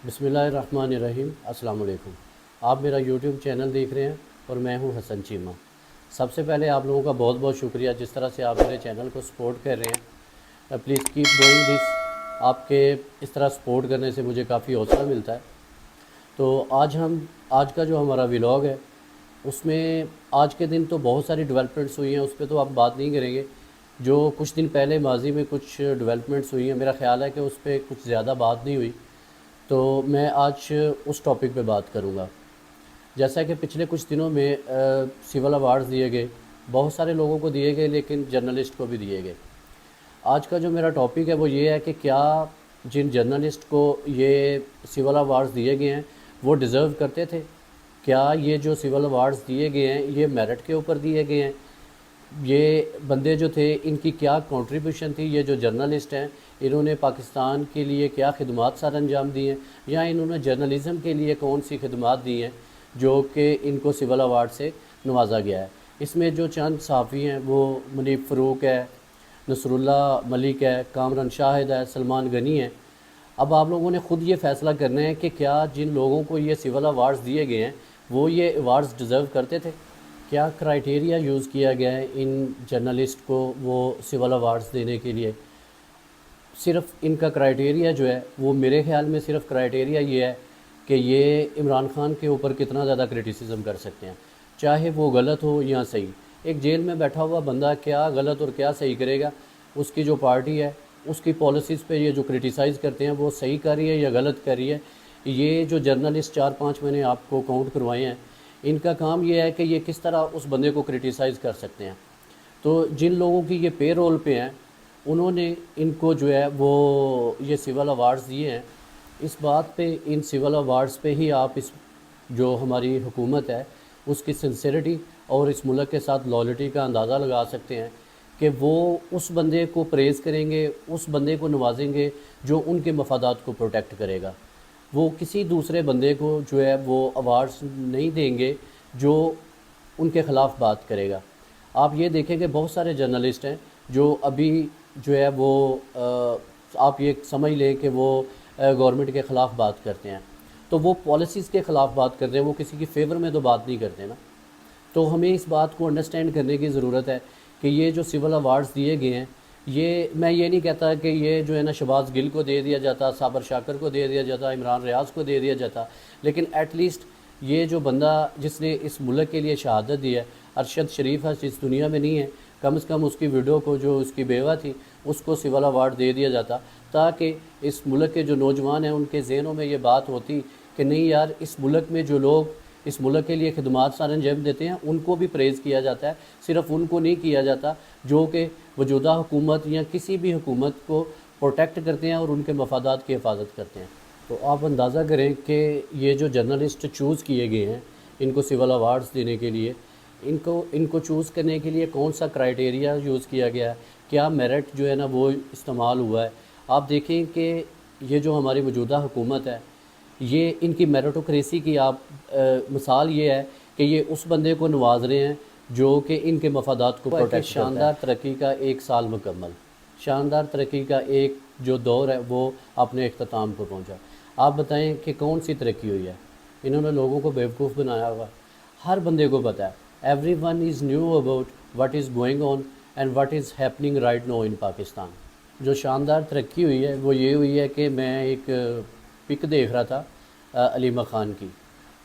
बिस्मिल्लाहिर्रहमानिर्रहीम। अस्सलाम वालेकुम। आप मेरा यूट्यूब चैनल देख रहे हैं और मैं हूं हसन चीमा। सबसे पहले आप लोगों का बहुत बहुत शुक्रिया जिस तरह से आप मेरे चैनल को सपोर्ट कर रहे हैं। Please keep doing this. आपके इस तरह सपोर्ट करने से मुझे काफ़ी हौसला मिलता है। तो आज का जो हमारा व्लॉग है उसमें आज के दिन तो बहुत सारी डेवलपमेंट्स हुई हैं, उस पर तो आप बात नहीं करेंगे। जो कुछ दिन पहले माजी में कुछ डेवलपमेंट्स हुई हैं, मेरा ख़्याल है कि उस पर कुछ ज़्यादा बात नहीं हुई, तो मैं आज उस टॉपिक पे बात करूँगा। जैसा कि पिछले कुछ दिनों में सिविल अवार्ड्स दिए गए, बहुत सारे लोगों को दिए गए लेकिन जर्नलिस्ट को भी दिए गए। आज का जो मेरा टॉपिक है वो ये है कि क्या जिन जर्नलिस्ट को ये सिविल अवार्ड्स दिए गए हैं वो डिज़र्व करते थे। क्या ये जो सिविल अवार्ड्स दिए गए हैं ये मेरिट के ऊपर दिए गए हैं। ये बंदे जो थे इनकी क्या कंट्रीब्यूशन थी। ये जो जर्नलिस्ट हैं इन्होंने पाकिस्तान के लिए क्या खिदमात सर अंजाम दी हैं, या इन्होंने जर्नलिज़म के लिए कौन सी खिदमात दी हैं जो कि इनको सिविल अवार्ड से नवाजा गया है। इसमें जो चंद सहाफ़ी हैं वो मुनीब फ़रूक है, नसरुल्ला मलिक है, कामरान शाहिद है, सलमान गनी है। अब आप लोगों ने ख़ुद ये फ़ैसला करना है कि क्या जिन लोगों को ये सिविल अवार्ड्स दिए गए हैं वो ये अवार्ड्स डिज़र्व करते थे। क्या क्राइटेरिया यूज़ किया गया है इन जर्नलिस्ट को वो सिविल अवार्ड्स देने के लिए। सिर्फ़ इनका क्राइटेरिया जो है वो मेरे ख़्याल में सिर्फ़ क्राइटेरिया ये है कि ये इमरान ख़ान के ऊपर कितना ज़्यादा क्रिटिसिज्म कर सकते हैं, चाहे वो गलत हो या सही। एक जेल में बैठा हुआ बंदा क्या गलत और क्या सही करेगा। उसकी जो पार्टी है उसकी पॉलिसीज़ पे ये जो क्रिटिसाइज़ करते हैं वो सही कर रही है या गलत कर रही है। ये जो जर्नलिस्ट 4-5 मैंने आपको काउंट करवाए हैं, इनका काम ये है कि ये किस तरह उस बंदे को क्रिटिसाइज़ कर सकते हैं। तो जिन लोगों की ये पे रोल पे हैं उन्होंने इनको जो है वो ये सिविल अवार्ड्स दिए हैं। इस बात पे इन सिविल अवार्ड्स पे ही आप इस जो हमारी हुकूमत है उसकी सिंसियरिटी और इस मुल्क के साथ लॉयल्टी का अंदाज़ा लगा सकते हैं कि वो उस बंदे को प्रेज़ करेंगे, उस बंदे को नवाजेंगे जो उनके मफादात को प्रोटेक्ट करेगा। वो किसी दूसरे बंदे को जो है वो अवार्ड्स नहीं देंगे जो उनके ख़िलाफ़ बात करेगा। आप ये देखें कि बहुत सारे जर्नलिस्ट हैं जो अभी जो है वो आप ये समझ लें कि वो गवर्नमेंट के ख़िलाफ़ बात करते हैं, तो वो पॉलिसीज़ के ख़िलाफ़ बात करते हैं, वो किसी की फेवर में तो बात नहीं करते ना। तो हमें इस बात को अंडरस्टैंड करने की ज़रूरत है कि ये जो सिविल अवार्ड्स दिए गए हैं, ये मैं ये नहीं कहता कि ये जो है ना शहबाज गिल को दे दिया जाता, साबर शाकर को दे दिया जाता, इमरान रियाज़ को दे दिया जाता, लेकिन एटलीस्ट ये जो बंदा जिसने इस मुल्क के लिए शहादत दी है, अरशद शरीफ है, इस दुनिया में नहीं है, कम से कम उसकी वीडियो को जो उसकी बेवा थी उसको सिविल अवार्ड दे दिया जाता, ताकि इस मुल्क के जो नौजवान हैं उनके जहनों में ये बात होती कि नहीं यार, इस मुल्क में जो लोग इस मुल्क के लिए खिदमात सर अंजाम देते हैं उनको भी प्रेज़ किया जाता है, सिर्फ़ उनको नहीं किया जाता जो कि मौजूदा हुकूमत या किसी भी हुकूमत को प्रोटेक्ट करते हैं और उनके मफादात की हिफाजत करते हैं। तो आप अंदाज़ा करें कि ये जो जर्नलिस्ट चूज़ किए गए हैं इनको सिविल अवार्ड्स देने के लिए, इनको चूज़ करने के लिए कौन सा क्राइटेरिया यूज़ किया गया है, क्या मेरिट जो है ना वो इस्तेमाल हुआ है। आप देखें कि ये जो हमारी मौजूदा हुकूमत है ये इनकी मेरिटोक्रेसी की आप मिसाल ये है कि ये उस बंदे को नवाज रहे हैं जो कि इनके मफादात को प्रोटेक्ट। शानदार तरक्की का एक साल मुकम्मल, शानदार तरक्की का एक जो दौर है वो अपने अख्ताम को पहुंचा। आप बताएं कि कौन सी तरक्की हुई है। इन्होंने लोगों को बेवकूफ़ बनाया हुआ, हर बंदे को पता है, every one is knew about what is going on and what is happening right now in Pakistan. जो शानदार तरक्की हुई है वो ये हुई है कि मैं एक पिक देख रहा था अलीमा ख़ान की,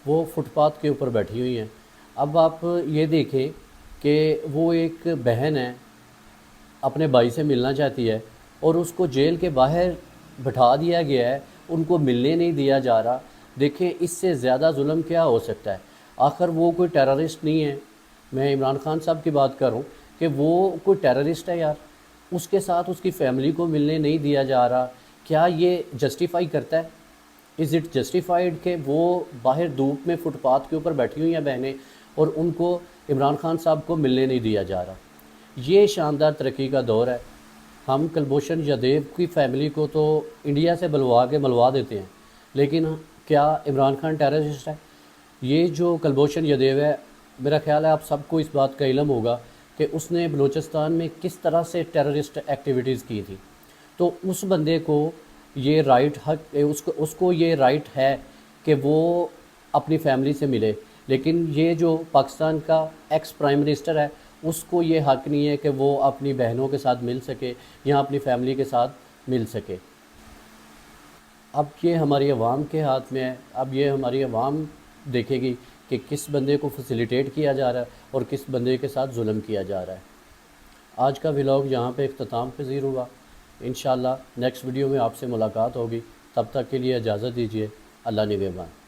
वो फुटपाथ के ऊपर बैठी हुई हैं। अब आप ये देखें कि वो एक बहन है, अपने भाई से मिलना चाहती है और उसको जेल के बाहर बिठा दिया गया है, उनको मिलने नहीं दिया जा रहा। देखें इससे ज़्यादा जुल्म क्या हो सकता है। आखिर वो कोई टेररिस्ट नहीं है, मैं इमरान ख़ान साहब की बात कर रहा हूँ कि वो कोई टेररिस्ट है यार, उसके साथ उसकी फ़ैमिली को मिलने नहीं दिया जा रहा। क्या ये जस्टिफाई करता है? इज़ इट जस्टिफाइड कि वो बाहर धूप में फुटपाथ के ऊपर बैठी हुई हैं बहनें और उनको इमरान ख़ान साहब को मिलने नहीं दिया जा रहा। ये शानदार तरक्की का दौर है। हम कुलभूषण यादव की फ़ैमिली को तो इंडिया से बुलवा के मलवा देते हैं, लेकिन क्या इमरान खान टेररिस्ट है? ये जो कुलभूषण यादव है, मेरा ख़्याल है आप सबको इस बात का इल्म होगा कि उसने बलूचिस्तान में किस तरह से टेररिस्ट एक्टिविटीज़ की थी। तो उस बंदे को یہ رائٹ حق اس کو یہ رائٹ ہے کہ وہ اپنی فیملی سے ملے، لیکن یہ جو پاکستان کا ایکس پرائم منسٹر ہے اس کو یہ حق نہیں ہے کہ وہ اپنی بہنوں کے ساتھ مل سکے یا اپنی فیملی کے ساتھ مل سکے۔ اب یہ ہماری عوام کے ہاتھ میں ہے، اب یہ ہماری عوام دیکھے گی کہ کس بندے کو فیسیلیٹیٹ کیا جا رہا ہے اور کس بندے کے ساتھ ظلم کیا جا رہا ہے۔ آج کا ولاگ یہاں پہ اختتام پذیر ہوا، انشاءاللہ نیکسٹ ویڈیو میں آپ سے ملاقات ہوگی، تب تک کے لیے اجازت دیجیے، اللہ نگہبان۔